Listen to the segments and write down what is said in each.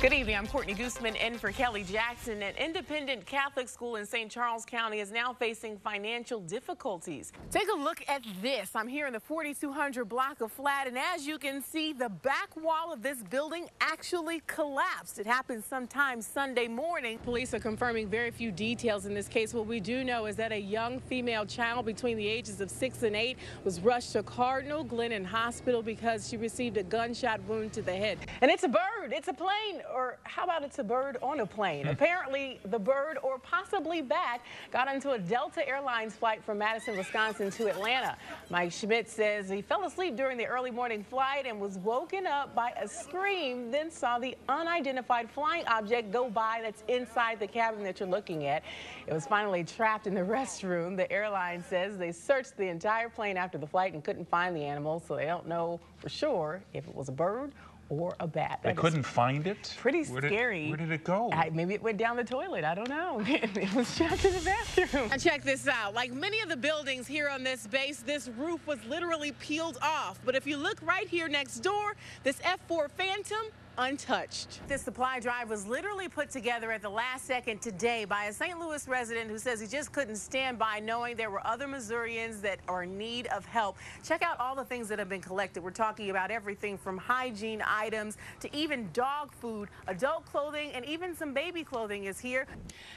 Good evening. I'm Courtney Gousman in for Kelly Jackson. An independent Catholic school in St. Charles County is now facing financial difficulties. Take a look at this. I'm here in the 4200 block of Flat, and as you can see, the back wall of this building actually collapsed. It happened sometime Sunday morning. Police are confirming very few details in this case. What we do know is that a young female child between the ages of 6 and 8 was rushed to Cardinal Glennon Hospital because she received a gunshot wound to the head. And it's a bird. It's a plane. Or how about it's a bird on a plane? Apparently, the bird, or possibly bat, got into a Delta Airlines flight from Madison, Wisconsin to Atlanta. Mike Schmidt says he fell asleep during the early morning flight and was woken up by a scream, then saw the unidentified flying object go by that's inside the cabin that you're looking at. It was finally trapped in the restroom. The airline says they searched the entire plane after the flight and couldn't find the animal, so they don't know for sure if it was a bird or a bat. They couldn't find it? Pretty scary. Where did it go? Maybe it went down the toilet. I don't know. It was trapped in the bathroom. Now check this out. Like many of the buildings here on this base, this roof was literally peeled off. But if you look right here next door, this F-4 Phantom, untouched. This supply drive was literally put together at the last second today by a St. Louis resident who says he just couldn't stand by knowing there were other Missourians that are in need of help. Check out all the things that have been collected. We're talking about everything from hygiene items to even dog food, adult clothing, and even some baby clothing is here.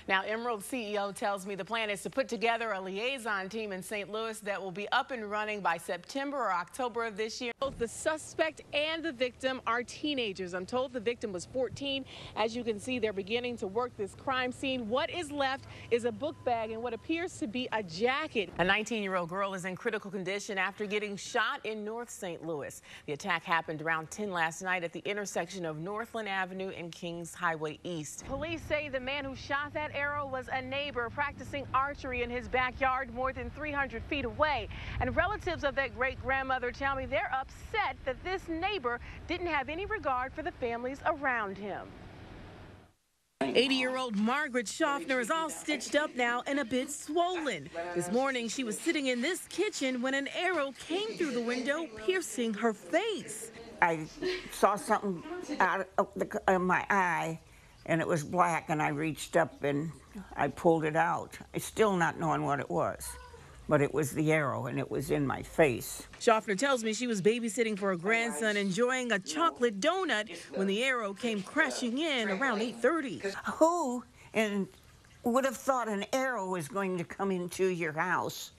Now, Emerald CEO tells me the plan is to put together a liaison team in St. Louis that will be up and running by September or October of this year. Both the suspect and the victim are teenagers. I'm told the victim was 14. As you can see, they're beginning to work this crime scene. What is left is a book bag and what appears to be a jacket. A 19-year-old girl is in critical condition after getting shot in North St. Louis. The attack happened around 10 last night at the intersection of Northland Avenue and Kings Highway East. Police say the man who shot that arrow was a neighbor practicing archery in his backyard more than 300 feet away. And relatives of that great-grandmother tell me they're upset that this neighbor didn't have any regard for the families around him. 80-year-old Margaret Schaffner is all stitched up now and a bit swollen. This morning, she was sitting in this kitchen when an arrow came through the window, piercing her face. I saw something out of my eye, and it was black, and I reached up and I pulled it out. I still not knowing what it was. But it was the arrow, and it was in my face. Schaffner tells me she was babysitting for her grandson, enjoying a chocolate donut when the arrow came crashing in around 8:30. Who would have thought an arrow was going to come into your house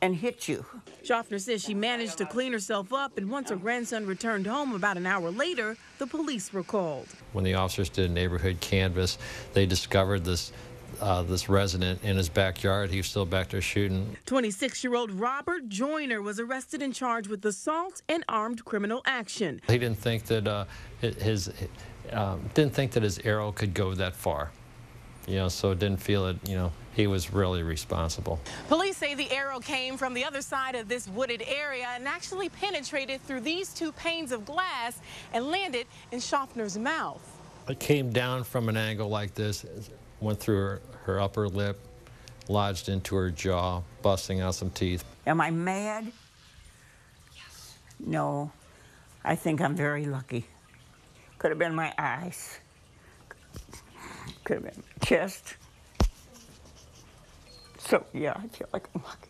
and hit you? Schaffner says she managed to clean herself up, and once her grandson returned home about an hour later, the police were called. When the officers did a neighborhood canvass, they discovered this resident in his backyard. He was still back there shooting. 26-year-old Robert Joyner was arrested and charged with assault and armed criminal action. He didn't think that his arrow could go that far. So didn't feel it, he was really responsible. Police say the arrow came from the other side of this wooded area and actually penetrated through these two panes of glass and landed in Schaffner's mouth. It came down from an angle like this, went through her upper lip, lodged into her jaw, busting out some teeth. Am I mad? Yes. No, I think I'm very lucky. Could have been my eyes. Could have been my chest. So, yeah, I feel like I'm lucky.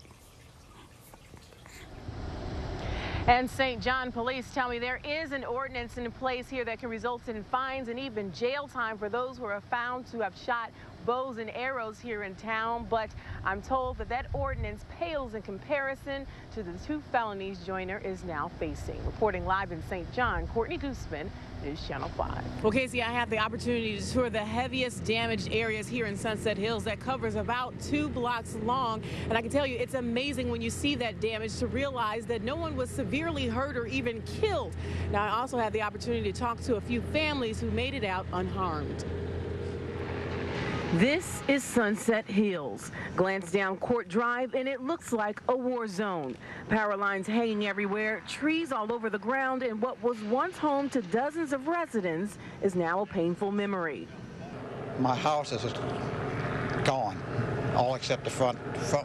And St. John police tell me there is an ordinance in place here that can result in fines and even jail time for those who are found to have shot bows and arrows here in town. But I'm told that ordinance pales in comparison to the 2 felonies Joyner is now facing. Reporting live in St. John, Courtney Gousman, News Channel 5. Well, Casey, I had the opportunity to tour the heaviest damaged areas here in Sunset Hills that covers about 2 blocks long. And I can tell you, it's amazing when you see that damage to realize that no one was severely hurt or even killed. Now, I also had the opportunity to talk to a few families who made it out unharmed. This is Sunset Hills. Glance down Court Drive and it looks like a war zone. Power lines hanging everywhere, trees all over the ground, and what was once home to dozens of residents is now a painful memory. My house is gone, all except the front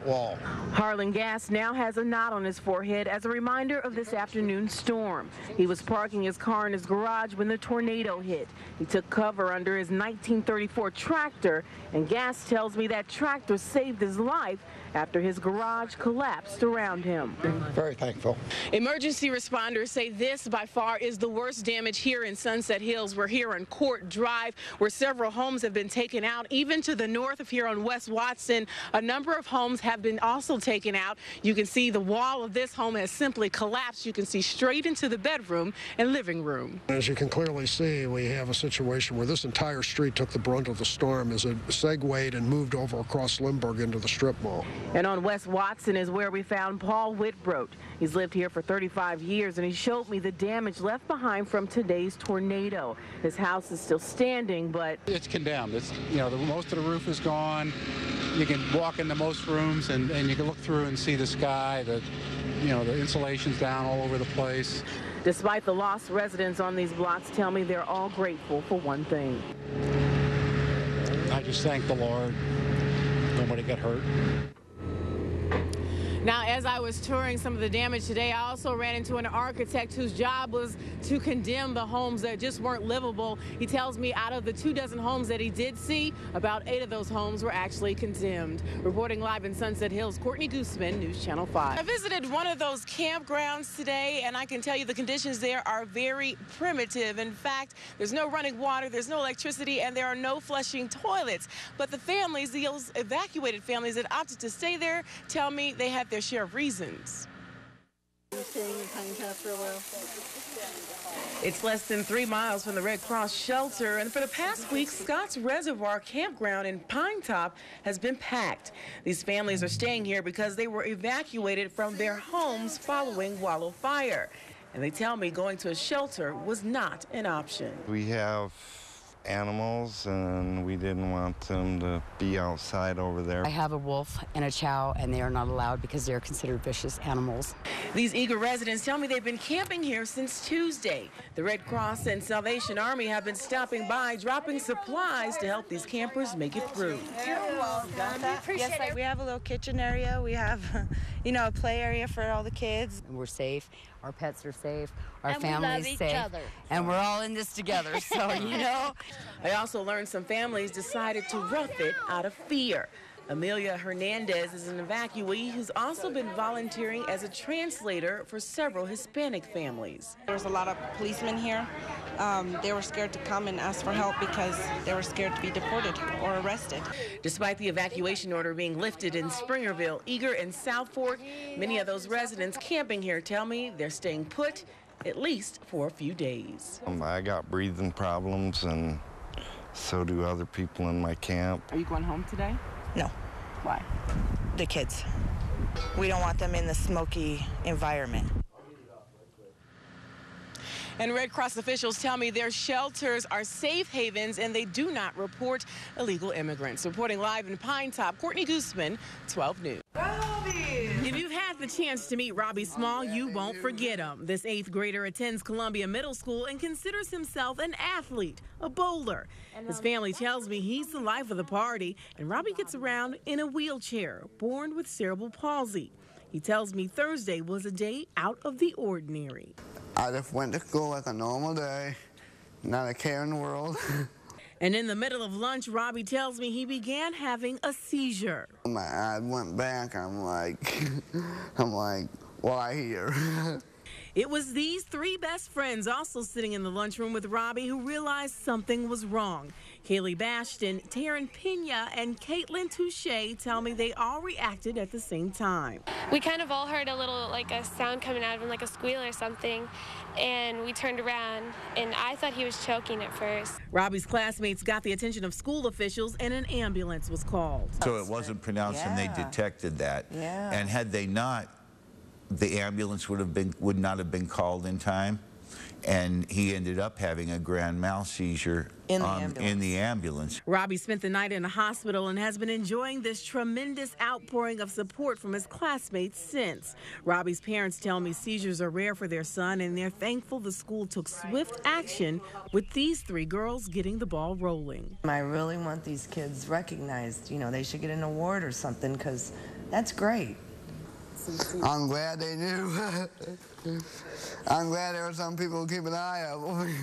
wall. Harlan Gass now has a knot on his forehead as a reminder of this afternoon's storm. He was parking his car in his garage when the tornado hit. He took cover under his 1934 tractor, and Gass tells me that tractor saved his life after his garage collapsed around him. Very thankful. Emergency responders say this by far is the worst damage here in Sunset Hills. We're here on Court Drive, where several homes have been taken out. Even to the north of here on West Watson, a number of homes have been also taken out. You can see the wall of this home has simply collapsed. You can see straight into the bedroom and living room. As you can clearly see, we have a situation where this entire street took the brunt of the storm as it segued and moved over across Lindbergh into the strip mall. And on West Watson is where we found Paul Whitbrodt. He's lived here for 35 years, and he showed me the damage left behind from today's tornado. His house is still standing, but it's condemned. It's, you know, most of the roof is gone. You can walk into most rooms, and you can look through and see the sky. The insulation's down all over the place. Despite the loss, residents on these blocks tell me they're all grateful for one thing. I just thank the Lord. Nobody got hurt. Now, as I was touring some of the damage today, I also ran into an architect whose job was to condemn the homes that just weren't livable. He tells me out of the 24 homes that he did see, about 8 of those homes were actually condemned. Reporting live in Sunset Hills, Courtney Gousman, News Channel 5. I visited one of those campgrounds today, and I can tell you the conditions there are very primitive. In fact, there's no running water, there's no electricity, and there are no flushing toilets. But the families, those evacuated families that opted to stay there, tell me they had their share of reasons. Staying in Pinetop for a while. It's less than 3 miles from the Red Cross shelter, and for the past week, Scott's Reservoir Campground in Pinetop has been packed. These families are staying here because they were evacuated from their homes following Wallow Fire. And they tell me going to a shelter was not an option. We have animals, and we didn't want them to be outside over there. I have a wolf and a chow, and they are not allowed because they're considered vicious animals. These eager residents tell me they've been camping here since Tuesday. The Red Cross and Salvation Army have been stopping by, dropping supplies to help these campers make it through. Yes, we have a little kitchen area. We have, a play area for all the kids. And we're safe. Our pets are safe. Our And family's we love safe. each other. And we're all in this together, so, I also learned some families decided to rough it out of fear. Amelia Hernandez is an evacuee who's also been volunteering as a translator for several Hispanic families. There was a lot of policemen here. They were scared to come and ask for help because they were scared to be deported or arrested. Despite the evacuation order being lifted in Springerville, Eager, and South Fork, many of those residents camping here tell me they're staying put at least for a few days. I got breathing problems, and so do other people in my camp. Are you going home today? No. Why? The kids. We don't want them in the smoky environment. And Red Cross officials tell me their shelters are safe havens and they do not report illegal immigrants. Reporting live in Pinetop, Courtney Gousman, 12 News. If you've had the chance to meet Robbie Small, you won't forget him. This 8th grader attends Columbia Middle School and considers himself an athlete, a bowler. His family tells me he's the life of the party, and Robbie gets around in a wheelchair, born with cerebral palsy. He tells me Thursday was a day out of the ordinary. I just went to school like a normal day, not a care in the world. And in the middle of lunch, Robbie tells me he began having a seizure. My eye went back. I'm like, why here? It was these 3 best friends also sitting in the lunchroom with Robbie who realized something was wrong. Kaylee Bashton, Taryn Pena, and Caitlin Touche tell me they all reacted at the same time. We kind of all heard a little, like a sound coming out of him, like a squeal or something, and we turned around, and I thought he was choking at first. Robbie's classmates got the attention of school officials, and an ambulance was called. So it wasn't pronounced, and they detected that. Yeah. And had they not, the ambulance would not have been called in time, and he ended up having a grand mal seizure in the ambulance. Robbie spent the night in a hospital and has been enjoying this tremendous outpouring of support from his classmates since. Robbie's parents tell me seizures are rare for their son, and they're thankful the school took swift action with these 3 girls getting the ball rolling. I really want these kids recognized. They should get an award or something, because that's great. I'm glad they knew. I'm glad there were some people who keep an eye out for me.